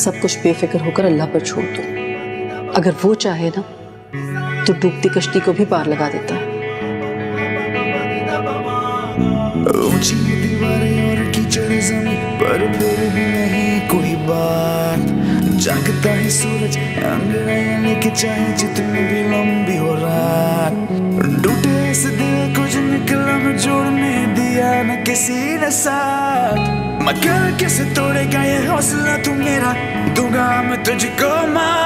सब कुछ बेफिक्र होकर अल्लाह पर छोड़ दो। अगर वो चाहे ना तो डूबती कश्ती को भी पार लगा देता है। ऊंची दीवारें और कीचड़ ज़मीं पर फिर भी नहीं कोई बात। जागता है सूरज अंगड़ाइयां लेके चाहे जितनी भी लंबी हो रात। टूटे इस दिल को जो निकला मैं जोड़ने दिया न किसी ने साथ। मगर कैसे तोड़ेगा ये हौसला तू मेरा, दूंगा मैं तुझको मार।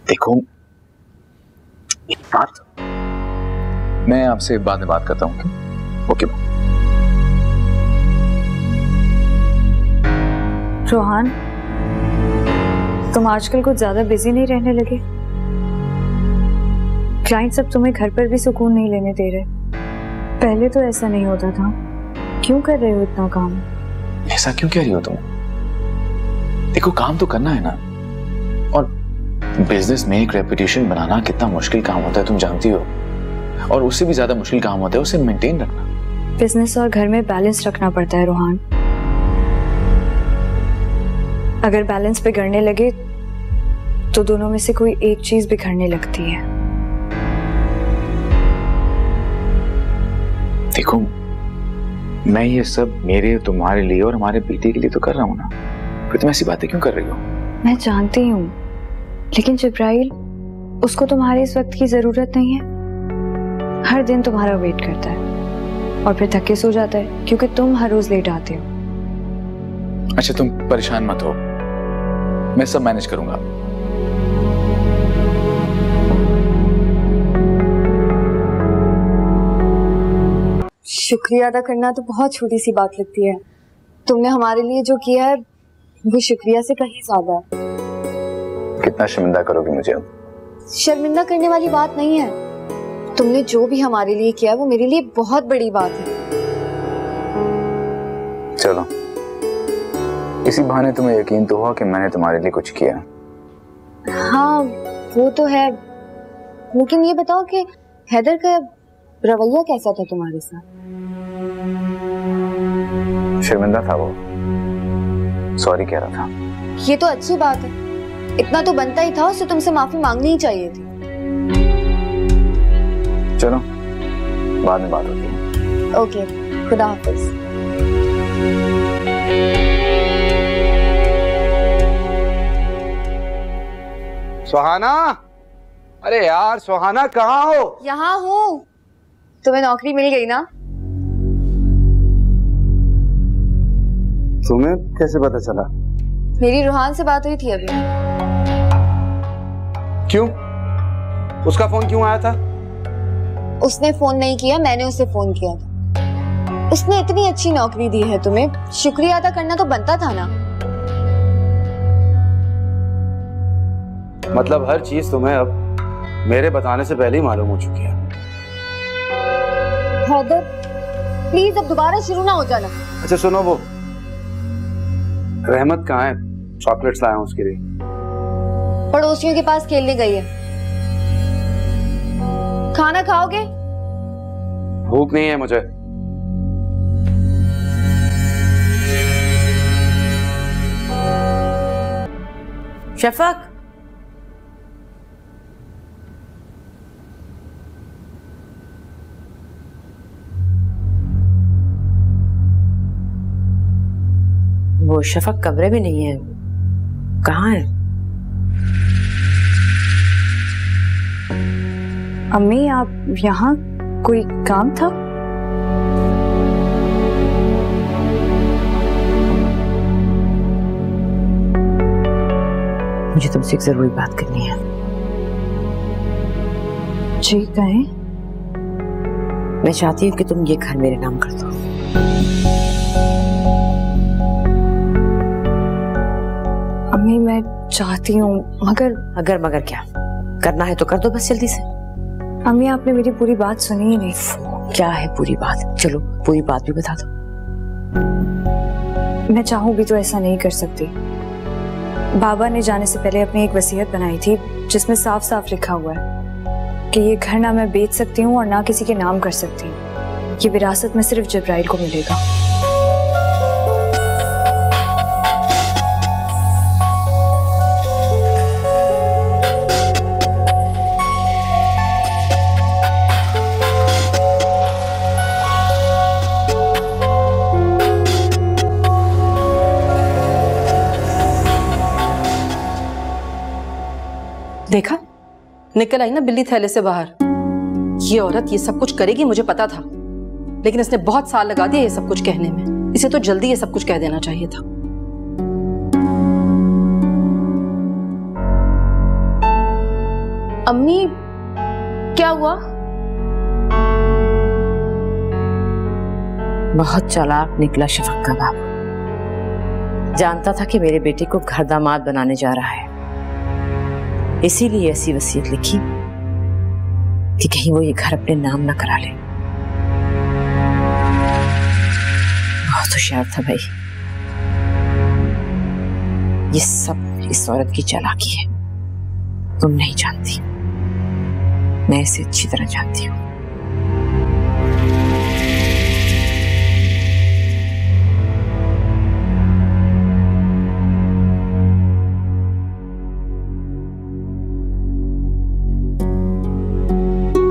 देखो एक बात, मैं आपसे बाद में बात करता हूँ। ओके रोहान, तुम आजकल कुछ ज्यादा बिजी नहीं रहने लगे? क्लाइंट सब तुम्हें घर पर भी सुकून नहीं लेने दे रहे। पहले तो ऐसा नहीं होता था। क्यों कर रहे हो इतना काम? ऐसा क्यों कह रही हो तुम? देखो काम तो करना है ना, और बिजनेस में एक रेपुटेशन बनाना कितना मुश्किल काम होता है तुम जानती हो, और उससे भी ज्यादा मुश्किल काम होता है उसे मेंटेन रखना। बिजनेस और घर में बैलेंस रखना पड़ता है रोहान। अगर बैलेंस बिगड़ने लगे तो दोनों में से कोई एक चीज बिखरने लगती है। देखो मैं ये सब मेरे, तुम्हारे लिए और हमारे बेटे के लिए तो कर रहा हूँ ना, फिर तुम ऐसी बातें क्यों कर रही हो? मैं जानती हूँ, लेकिन जिब्राइल, उसको तुम्हारी इस वक्त की जरूरत नहीं है। हर दिन तुम्हारा वेट करता है और फिर थक के सो जाता है क्योंकि तुम हर रोज लेट आते हो। अच्छा तुम परेशान मत हो, मैं सब मैनेज करूंगा। शुक्रिया अदा करना तो बहुत छोटी सी बात लगती है। तुमने हमारे लिए जो किया है वो शुक्रिया से कहीं ज्यादा है। कितना शर्मिंदा करोगे मुझे अब? शर्मिंदा करने वाली बात नहीं है। तुमने जो भी हमारे लिए किया वो मेरे लिए बहुत बड़ी बात है। चलो इसी बहाने तुम्हें यकीन तो हुआ कि मैंने तुम्हारे लिए कुछ किया। हाँ वो तो है, लेकिन ये बताओ कि हैदर का रवैया कैसा था तुम्हारे साथ? शर्मिंदा था वो, सॉरी कह रहा था। ये तो अच्छी बात है, इतना तो बनता ही था, उससे तुमसे माफी मांगनी ही चाहिए थी। चलो बाद में बात होती है। ओके, खुदा हाफिज। सुहाना, अरे यार सुहाना कहाँ हो? यहाँ हूँ। तुम्हें नौकरी मिल गई ना? तुम्हें कैसे पता चला? मेरी रूहान से बात हुई थी अभी। क्यों? उसका फोन क्यों आया था? उसने फोन नहीं किया, मैंने उसे फोन किया था। उसने इतनी अच्छी नौकरी दी है तुम्हें, शुक्रिया अदा करना तो बनता था ना। मतलब हर चीज तुम्हें अब मेरे बताने से पहले ही मालूम हो चुकी है। हैदर प्लीज अब दोबारा शुरू ना हो जाना। अच्छा सुनो, वो रहमत कहाँ है? चॉकलेट्स लाया हूं उसके लिए। पड़ोसियों के पास खेलने गई है। खाना खाओगे? भूख नहीं है मुझे। शफक, वो शफक कमरे में नहीं है, कहाँ है? अम्मी आप यहाँ, कोई काम था? मुझे तुमसे एक जरूरी बात करनी है। जी कहें। मैं चाहती हूँ कि तुम ये घर मेरे नाम कर दो। अम्मी मैं चाहती हूँ मगर। मगर क्या करना है तो कर दो बस जल्दी से। अम्मी आपने मेरी पूरी बात सुनी ही नहीं। क्या है पूरी बात? चलो पूरी बात भी बता दो। मैं चाहूँ भी तो ऐसा नहीं कर सकती। बाबा ने जाने से पहले अपनी एक वसीयत बनाई थी जिसमें साफ साफ लिखा हुआ है कि ये घर ना मैं बेच सकती हूँ और ना किसी के नाम कर सकती हूँ। ये विरासत में सिर्फ जिब्राइल को मिलेगा। देखा, निकल आई ना बिल्ली थैले से बाहर। ये औरत ये सब कुछ करेगी मुझे पता था, लेकिन इसने बहुत साल लगा दिया ये सब कुछ कहने में। इसे तो जल्दी ये सब कुछ कह देना चाहिए था। अम्मी क्या हुआ? बहुत चालाक निकला शफक का बाप। जानता था कि मेरे बेटे को घर दामाद बनाने जा रहा है, इसीलिए ऐसी वसीयत लिखी कि कहीं वो ये घर अपने नाम ना करा ले। बहुत होशियार था भाई। ये सब इस औरत की चालाकी है। तुम नहीं जानती, मैं इसे अच्छी तरह जानती हूँ।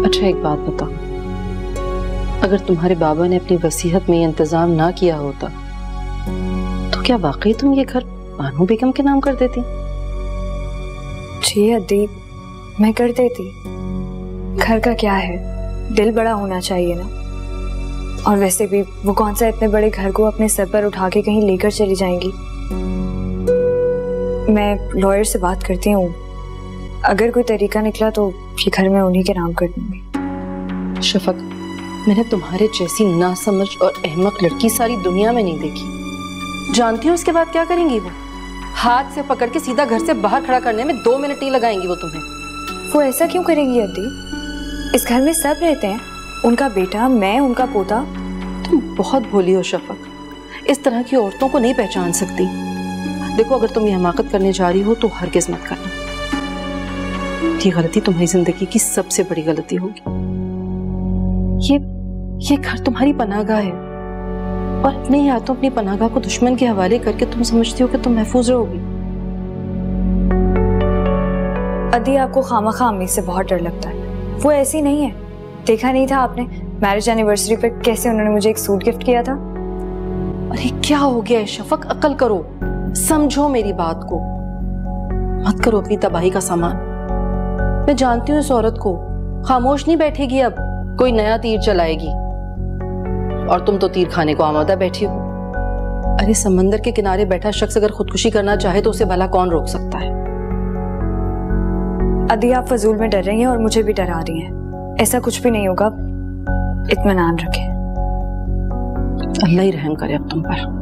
अच्छा एक बात बताओ, अगर तुम्हारे बाबा ने अपनी वसीयत में इंतजाम ना किया होता तो क्या वाकई तुम ये घर बानो बेगम के नाम कर देती? जी अदीब, मैं कर देती। घर का क्या है, दिल बड़ा होना चाहिए ना। और वैसे भी वो कौन सा इतने बड़े घर को अपने सर पर उठा के कहीं लेकर चली जाएंगी। मैं लॉयर से बात करती हूँ, अगर कोई तरीका निकला तो ये घर मैं उन्हीं के नाम कर दूंगी। शफक, मैंने तुम्हारे जैसी नासमझ और अहमक लड़की सारी दुनिया में नहीं देखी। जानती हो उसके बाद क्या करेंगी वो? हाथ से पकड़ के सीधा घर से बाहर खड़ा करने में 2 मिनट नहीं लगाएंगी वो तुम्हें। वो ऐसा क्यों करेगी अद्दी? इस घर में सब रहते हैं, उनका बेटा, मैं, उनका पोता। तुम बहुत भोली हो शफक, इस तरह की औरतों को नहीं पहचान सकती। देखो, अगर तुम ये हमाकत करने जा रही हो तो हरगिज मत करना। ये गलती तुम्हारी जिंदगी की सबसे बड़ी गलती होगी। ये घर तुम्हारी पनाहगाह है और अपने ही हाथों अपनी पनाहगाह को दुश्मन के हवाले करके तुम समझती हो कि तुम महफूज रहोगी। अदी, आपको खामखा अम्मी से बहुत डर लगता है। वो ऐसी नहीं है। देखा नहीं था आपने मैरिज एनिवर्सरी पर कैसे उन्होंने मुझे एक सूट गिफ्ट किया था? अरे क्या हो गया है शफक, अक्ल करो, समझो मेरी बात को। मत करो अपनी तबाही का सामान। मैं जानती हूँ इस औरत को, खामोश नहीं बैठेगी, अब कोई नया तीर चलाएगी। और तुम तो तीर खाने को आमादा बैठी हो। अरे समंदर के किनारे बैठा शख्स अगर खुदकुशी करना चाहे तो उसे भला कौन रोक सकता है? अदी, आप फजूल में डर रही हैं और मुझे भी डरा रही हैं। ऐसा कुछ भी नहीं होगा, इत्मीनान रखें। अल्लाह ही रहम करे अब तुम पर।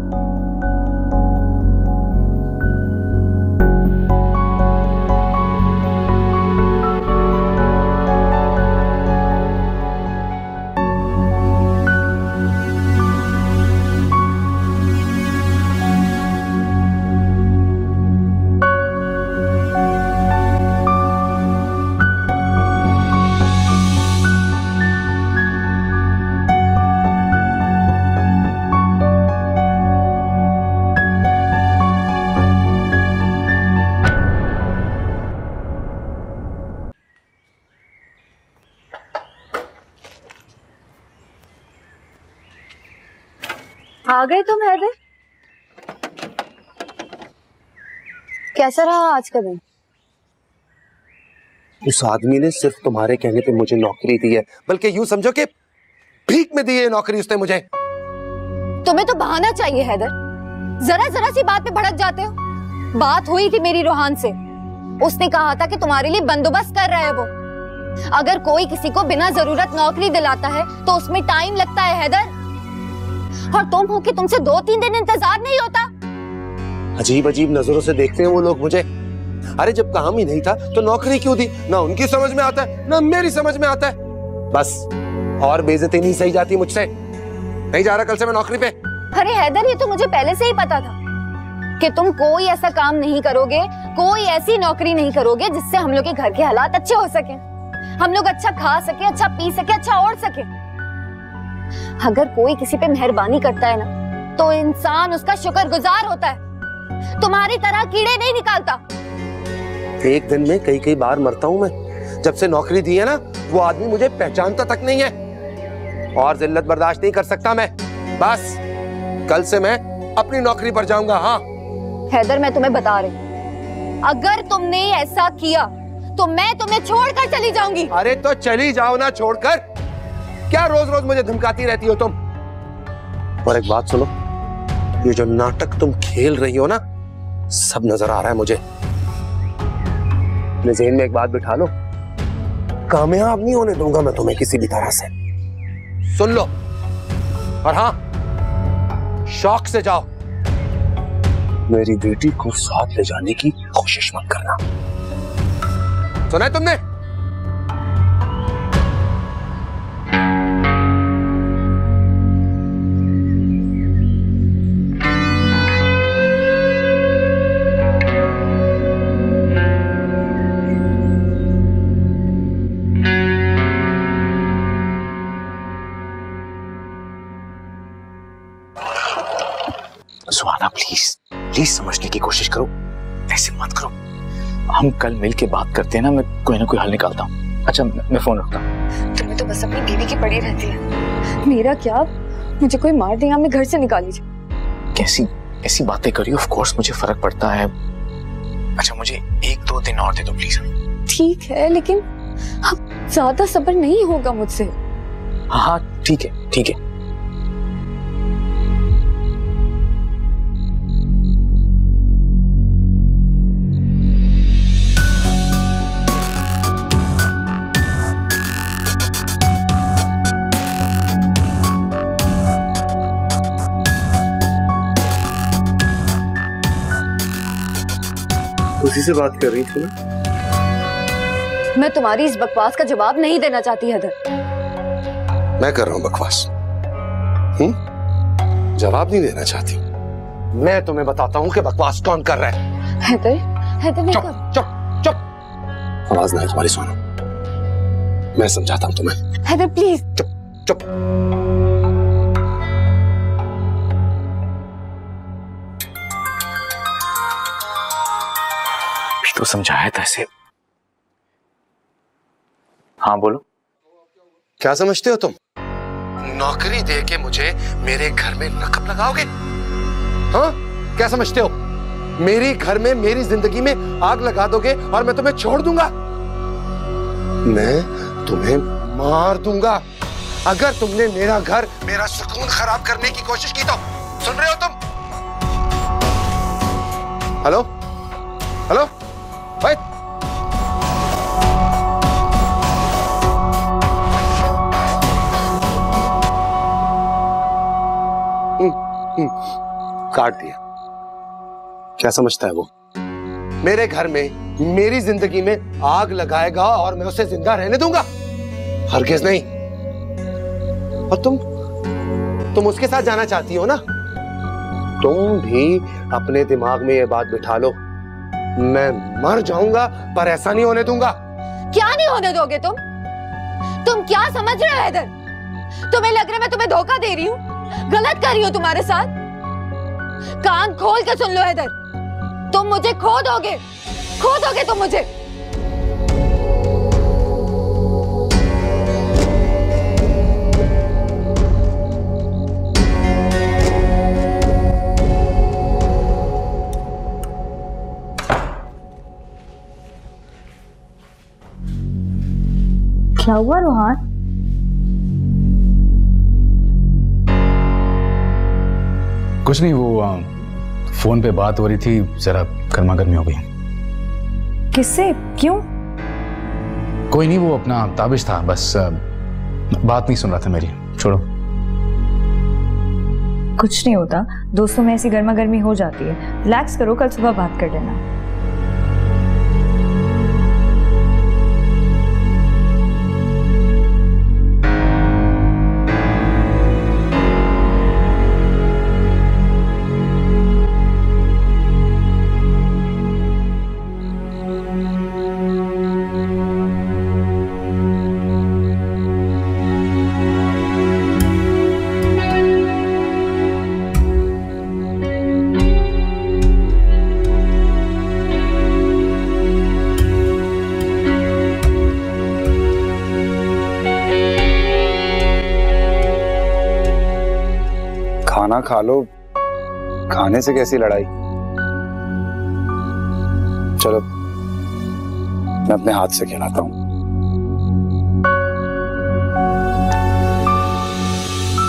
आ गए तुम हैदर? कैसा रहा आज का दिन? उस आदमी ने सिर्फ तुम्हारे कहने पे मुझे नौकरी दी है, बल्कि यूं समझो कि भीख में दी है नौकरी उसने मुझे। तुम्हें तो बहाना चाहिए हैदर, जरा जरा सी बात पे भड़क जाते हो। बात हुई थी मेरी रोहान से, उसने कहा था कि तुम्हारे लिए बंदोबस्त कर रहा है वो। अगर कोई किसी को बिना जरूरत नौकरी दिलाता है तो उसमें टाइम लगता है हैदर, और तुम हो कि तुमसे 2-3 दिन इंतजार नहीं होता। अजीब अजीब नजरों से देखते हैं वो लोग मुझे। अरे जब काम ही नहीं था तो नौकरी क्यों दी? ना उनकी समझ में आता है ना मेरी समझ में आता है। बस और बेइज्जती नहीं सही जाती मुझसे। नहीं जा रहा कल से मैं नौकरी पे। अरे हैदर, ये तो मुझे पहले से ही पता था कि तुम कोई ऐसा काम नहीं करोगे, कोई ऐसी नौकरी नहीं करोगे जिससे हम लोग के घर के हालात अच्छे हो सके, हम लोग अच्छा खा सके, अच्छा पी सके, अच्छा ओढ़ सके। अगर कोई किसी पे मेहरबानी करता है ना तो इंसान उसका शुक्रगुजार होता है, तुम्हारी तरह कीड़े नहीं निकालता। एक दिन में कई बार मरता हूं मैं। जब से नौकरी दी है ना वो आदमी मुझे पहचानता तक नहीं है और जिल्लत बर्दाश्त नहीं कर सकता मैं। बस कल से मैं अपनी नौकरी पर जाऊंगा। हाँ हैदर, मैं तुम्हें बता रही, अगर तुमने ऐसा किया तो मैं तुम्हें छोड़कर चली जाऊंगी। अरे तो चली जाओ ना छोड़कर, क्या रोज रोज मुझे धमकाती रहती हो तुम? और एक बात सुनो, ये जो नाटक तुम खेल रही हो ना सब नजर आ रहा है मुझे। अपने ज़हन में एक बात बिठा लो, कामयाब नहीं होने दूंगा मैं तुम्हें किसी भी तरह से। सुन लो, और हाँ शौक से जाओ, मेरी बेटी को साथ ले जाने की कोशिश मत करना। सुना है तुमने? सुहाना प्लीज समझने की कोशिश करो, ऐसे मत करो। हम कल मिल के बात करते हैं ना, मैं कोई ना कोई हल निकालता हूँ। अच्छा मैं फोन रखता हूँ। तुम्हें तो बस अपनी बीवी की पड़ी रहती है। मेरा क्या, मुझे कोई मार देगा, मैं घर से निकाल लीजिए। कैसी ऐसी बातें करी? ऑफ कोर्स मुझे फर्क पड़ता है। अच्छा मुझे 1-2 दिन और दे दो प्लीज। ठीक है, लेकिन अब ज्यादा सब्र नहीं होगा मुझसे। हाँ ठीक है ठीक है। उसी से बात कर रही थी ना? मैं तुम्हारी इस बकवास का जवाब नहीं देना चाहती हैदर। मैं कर रहा हूं बकवास? जवाब नहीं देना चाहती? मैं तुम्हें बताता हूं कि बकवास कौन कर रहा है। हैदर, हैदर नहीं कर। चुप चुप, आवाज ना है तुम्हारी सुनो, मैं समझाता हूं तुम्हें। हैदर प्लीज। चुप चुप। तो समझाया था इसे। हाँ बोलो। क्या समझते हो तुम? नौकरी दे के मुझे मेरे घर में लकब लगाओगे? हाँ क्या समझते हो? मेरी घर में मेरी जिंदगी में आग लगा दोगे और मैं तुम्हें छोड़ दूंगा? मैं तुम्हें मार दूंगा अगर तुमने मेरा घर, मेरा सुकून खराब करने की कोशिश की तो। सुन रहे हो तुम? हेलो हेलो भाई, काट दिया। क्या समझता है वो? मेरे घर में मेरी जिंदगी में आग लगाएगा और मैं उसे जिंदा रहने दूंगा? हरगिज़ नहीं। और तुम उसके साथ जाना चाहती हो ना? तुम भी अपने दिमाग में ये बात बिठा लो, मैं मर जाऊंगा पर ऐसा नहीं होने दूंगा। क्या नहीं होने दोगे तुम? तुम क्या समझ रहे हो हैदर? तुम्हें लग रहा है मैं तुम्हें धोखा दे रही हूँ, गलत कर रही हूँ तुम्हारे साथ? कान खोल के सुन लो हैदर, तुम मुझे खो दोगे तुम मुझे। क्या हुआ रोहान? कुछ नहीं, वो फोन पे बात हो रही थी, जरा गर्मा गर्मी हो गई। किससे? क्यों? कोई नहीं, वो अपना ताबिश था, बस बात नहीं सुन रहा था मेरी। छोड़ो। कुछ नहीं होता, दोस्तों में ऐसी गर्मा गर्मी हो जाती है। रिलैक्स करो, कल सुबह बात कर लेना। खाना खा लो, खाने से कैसी लड़ाई। चलो मैं अपने हाथ से खिलाता हूँ।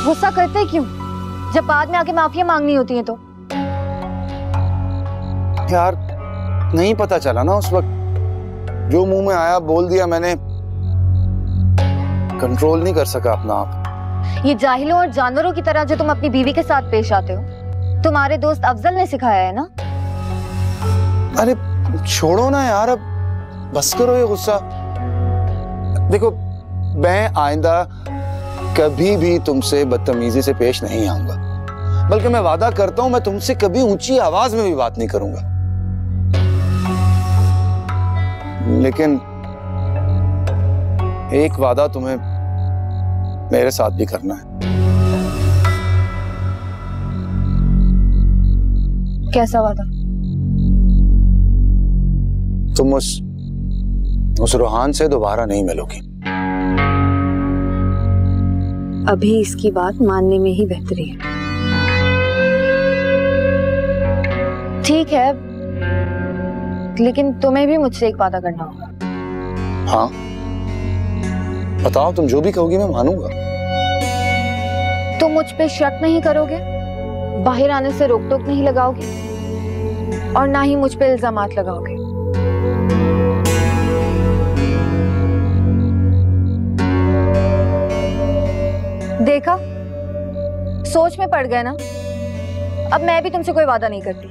गुस्सा करते क्यों जब बाद में आके माफिया मांगनी होती है तो? यार नहीं पता चला ना उस वक्त, जो मुंह में आया बोल दिया मैंने, कंट्रोल नहीं कर सका अपना आप। ये जाहिलों और जानवरों की तरह जो तुम अपनी बीवी के साथ पेश आते हो, तुम्हारे दोस्त अफजल ने सिखाया है ना? अरे छोड़ो ना यार, अब बस करो ये गुस्सा। देखो मैं आइंदा कभी भी तुमसे बदतमीजी से पेश नहीं आऊंगा, बल्कि मैं वादा करता हूं मैं तुमसे कभी ऊंची आवाज में भी बात नहीं करूंगा। लेकिन एक वादा तुम्हें मेरे साथ भी करना है। कैसा वादा? तुम उस रूहान से दोबारा नहीं मिलोगी। अभी इसकी बात मानने में ही बेहतरी है। ठीक है, लेकिन तुम्हें भी मुझसे एक वादा करना होगा। हाँ बताओ, तुम जो भी कहोगी मैं मानूंगा। तुम मुझ पे शक नहीं करोगे, बाहर आने से रोक टोक नहीं लगाओगे, और ना ही मुझ पे इल्जामात लगाओगे। देखा, सोच में पड़ गए ना। अब मैं भी तुमसे कोई वादा नहीं करती।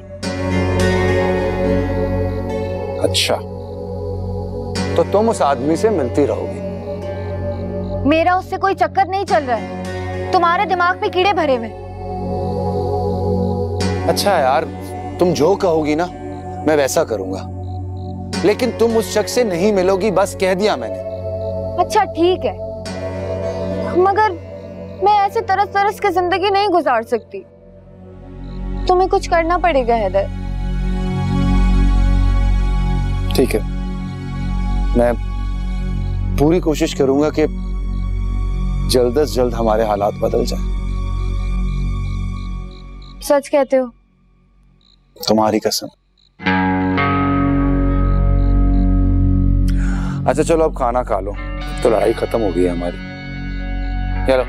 अच्छा, तो तुम उस आदमी से मिलती रहोगी? मेरा उससे कोई चक्कर नहीं चल रहा है, तुम्हारे दिमाग में कीड़े भरे हुए। अच्छा यार, तुम जो कहोगी ना मैं वैसा करूंगा, लेकिन तुम उस शख्स से नहीं मिलोगी, बस कह दिया मैंने। अच्छा ठीक है, मगर मैं ऐसे तरस तरस के जिंदगी नहीं गुजार सकती। तुम्हें कुछ करना पड़ेगा हैदर। ठीक है, मैं पूरी कोशिश करूंगा कि जल्द से जल्द हमारे हालात बदल जाएं। सच कहते हो? तुम्हारी कसम। अच्छा चलो अब खाना खा लो, तो लड़ाई खत्म हो गई है हमारी। चलो।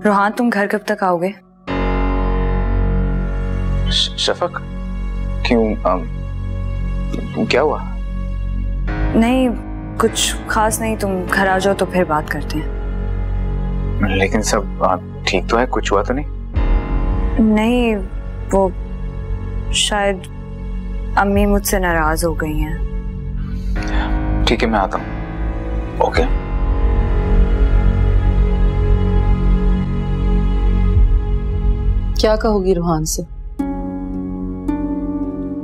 रोहान, तुम घर कब तक आओगे? शफक, क्यों? क्या हुआ? नहीं कुछ खास नहीं, तुम घर आ जाओ तो फिर बात करते हैं। लेकिन सब ठीक तो है, कुछ हुआ तो नहीं? नहीं, वो शायद अम्मी मुझसे नाराज हो गई हैं। ठीक है, मैं आता हूँ। ओके। क्या कहोगी रूहान से?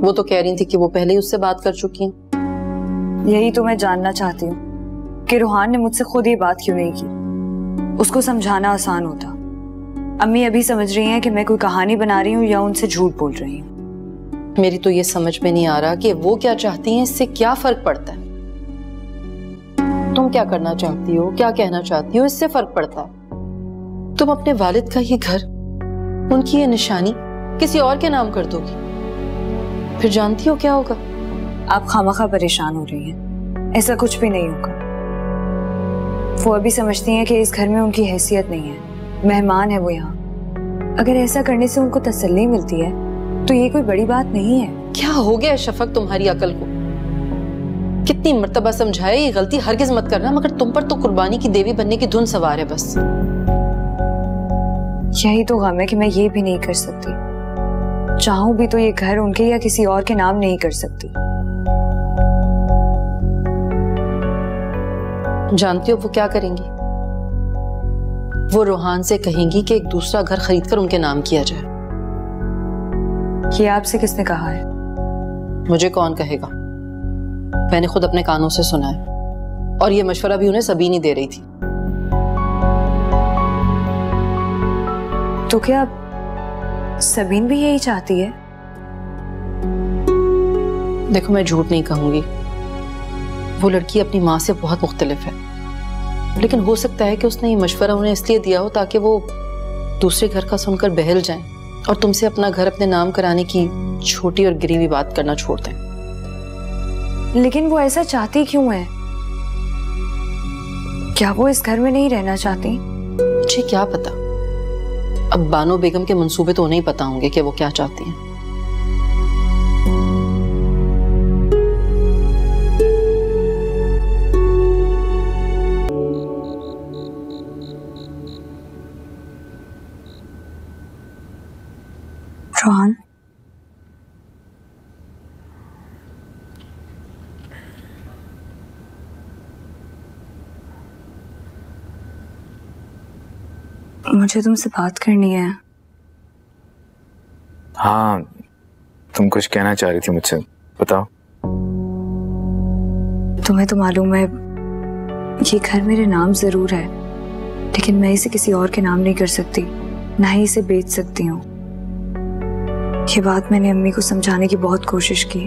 वो तो कह रही थी कि वो पहले ही उससे बात कर चुकी हैं। यही तो मैं जानना चाहती हूँ कि रूहान ने मुझसे खुद ही बात क्यों नहीं की। उसको समझाना आसान होता। अम्मी अभी समझ रही हैं कि मैं कोई कहानी बना रही हूँ या उनसे झूठ बोल रही हूँ। मेरी तो ये समझ में नहीं आ रहा कि वो क्या चाहती हैं, इससे क्या फर्क पड़ता है। तुम क्या करना चाहती हो, क्या कहना चाहती हो, इससे फर्क पड़ता है। तुम अपने वालिद का ये घर, उनकी ये निशानी किसी और के नाम कर दोगी, फिर जानती हो क्या होगा। आप खामखा परेशान हो रही हैं, ऐसा कुछ भी नहीं होगा। वो अभी समझती हैं कि इस घर में उनकी हैसियत नहीं है, मेहमान है वो यहाँ। अगर ऐसा करने से उनको तसल्ली मिलती है तो ये कोई बड़ी बात नहीं है। क्या हो गया शफक तुम्हारी अकल को? कितनी मर्तबा समझाया ये गलती हरगिज मत करना, मगर तुम पर तो कुर्बानी की देवी बनने की धुन सवार है बस। यही तो गम है कि मैं ये भी नहीं कर सकती। चाहूं भी तो ये घर उनके या किसी और के नाम नहीं कर सकती। जानती हो वो क्या करेंगी? वो रोहान से कहेंगी कि एक दूसरा घर खरीदकर उनके नाम किया जाए। ये आपसे किसने कहा है? मुझे कौन कहेगा, मैंने खुद अपने कानों से सुना है, और ये मशवरा भी उन्हें सबीन ही दे रही थी। तो क्या सबीन भी यही चाहती है? देखो मैं झूठ नहीं कहूंगी, वो लड़की अपनी माँ से बहुत मुख्तलिफ है, लेकिन हो सकता है कि उसने ये मशवरा उन्हें इसलिए दिया हो ताकि वो दूसरे घर का सुनकर बहल जाएं और तुमसे अपना घर अपने नाम कराने की छोटी और गिरी हुई बात करना छोड़ दें। लेकिन वो ऐसा चाहती क्यों है? क्या वो इस घर में नहीं रहना चाहती? मुझे क्या पता, अब बानो बेगम के मंसूबे तो उन्हें ही पता होंगे कि वो क्या चाहती हैं। रोहान, मुझे तुमसे बात करनी है। हाँ, तुम कुछ कहना चाह रही थी मुझसे, बताओ। तुम्हें तो मालूम है ये घर मेरे नाम जरूर है, लेकिन मैं इसे किसी और के नाम नहीं कर सकती, ना ही इसे बेच सकती हूँ। ये बात मैंने अम्मी को समझाने की बहुत कोशिश की,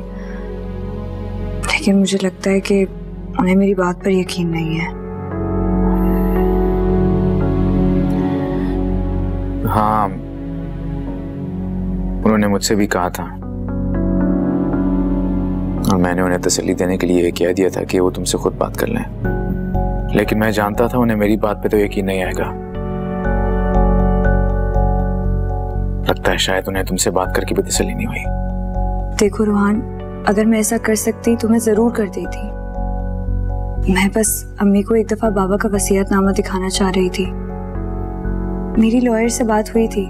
लेकिन मुझे लगता है कि उन्हें मेरी बात पर यकीन नहीं है। हाँ, उन्होंने मुझसे भी कहा था, और मैंने उन्हें तसल्ली देने के लिए कह दिया था कि वो तुमसे खुद बात कर लें, लेकिन मैं जानता था उन्हें मेरी बात पे तो यकीन नहीं आएगा। लगता है शायद उन्हें तुमसे बात करके भी तसल्ली नहीं हुई। देखो रोहान, अगर मैं ऐसा कर सकती तो मैं जरूर कर देती। मैं बस अम्मी को एक दफा बाबा का वसीयतनामा दिखाना चाह रही थी। मेरी लॉयर से बात हुई थी,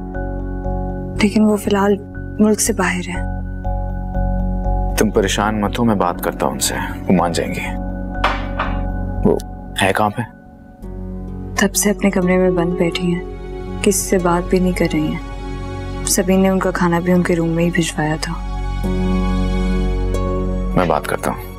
लेकिन वो फिलहाल मुल्क से बाहर है। तुम परेशान मत हो, मैं बात करता हूँ उनसे, वो मान जाएंगे। वो है कहाँ पे? तब से अपने कमरे में बंद बैठी हैं, किसी से बात भी नहीं कर रही हैं। सबीन ने उनका खाना भी उनके रूम में ही भिजवाया था। मैं बात करता हूँ।